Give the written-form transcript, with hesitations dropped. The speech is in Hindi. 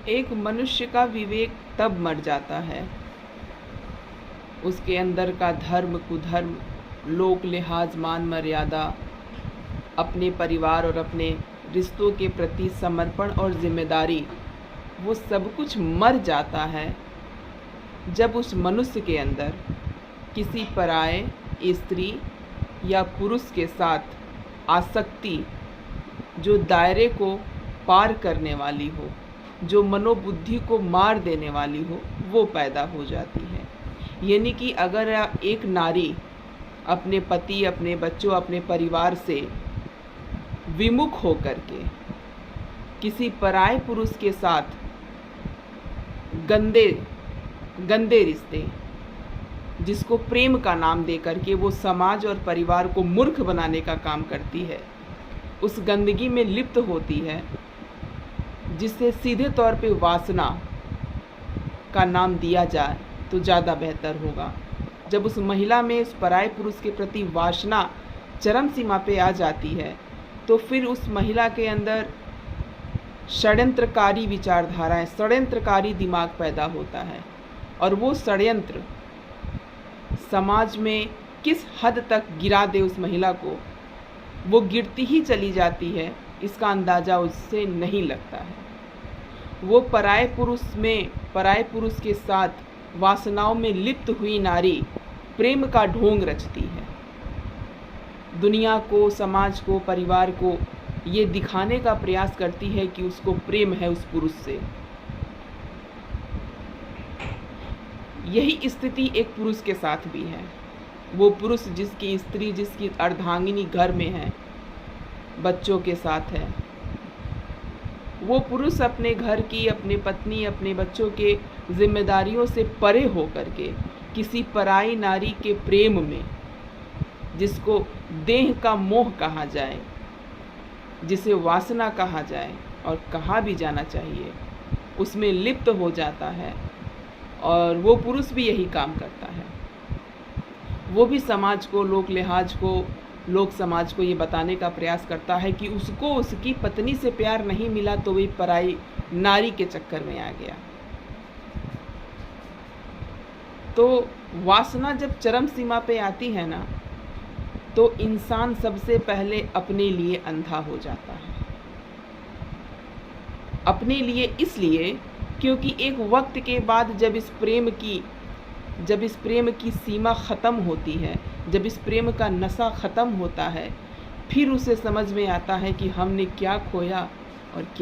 एक मनुष्य का विवेक तब मर जाता है, उसके अंदर का धर्म कुधर्म, लोक लिहाज, मान मर्यादा, अपने परिवार और अपने रिश्तों के प्रति समर्पण और जिम्मेदारी, वो सब कुछ मर जाता है जब उस मनुष्य के अंदर किसी पराये स्त्री या पुरुष के साथ आसक्ति जो दायरे को पार करने वाली हो, जो मनोबुद्धि को मार देने वाली हो, वो पैदा हो जाती है। यानी कि अगर एक नारी अपने पति, अपने बच्चों, अपने परिवार से विमुख होकर के किसी पराये पुरुष के साथ गंदे रिश्ते, जिसको प्रेम का नाम दे करके वो समाज और परिवार को मूर्ख बनाने का काम करती है, उस गंदगी में लिप्त होती है, जिससे सीधे तौर पे वासना का नाम दिया जाए तो ज़्यादा बेहतर होगा। जब उस महिला में उस पराये पुरुष के प्रति वासना चरम सीमा पे आ जाती है, तो फिर उस महिला के अंदर षड्यंत्रकारी विचारधाराएं, षड्यंत्रकारी दिमाग पैदा होता है, और वो षड्यंत्र समाज में किस हद तक गिरा दे उस महिला को, वो गिरती ही चली जाती है, इसका अंदाज़ा उससे नहीं लगता है। वो पराये पुरुष के साथ वासनाओं में लिप्त हुई नारी प्रेम का ढोंग रचती है, दुनिया को, समाज को, परिवार को ये दिखाने का प्रयास करती है कि उसको प्रेम है उस पुरुष से। यही स्थिति एक पुरुष के साथ भी है। वो पुरुष जिसकी स्त्री, जिसकी अर्धांगिनी घर में है, बच्चों के साथ है, वो पुरुष अपने घर की, अपने पत्नी, अपने बच्चों के जिम्मेदारियों से परे होकर के किसी पराई नारी के प्रेम में, जिसको देह का मोह कहा जाए, जिसे वासना कहा जाए और कहा भी जाना चाहिए, उसमें लिप्त हो जाता है। और वो पुरुष भी यही काम करता है। वो भी समाज को, लोक लिहाज को, लोक समाज को ये बताने का प्रयास करता है कि उसको उसकी पत्नी से प्यार नहीं मिला तो वही पराई नारी के चक्कर में आ गया। तो वासना जब चरम सीमा पे आती है ना, तो इंसान सबसे पहले अपने लिए अंधा हो जाता है। अपने लिए इसलिए क्योंकि एक वक्त के बाद जब इस प्रेम की सीमा ख़त्म होती है, जब इस प्रेम का नशा ख़त्म होता है, फिर उसे समझ में आता है कि हमने क्या खोया और क्या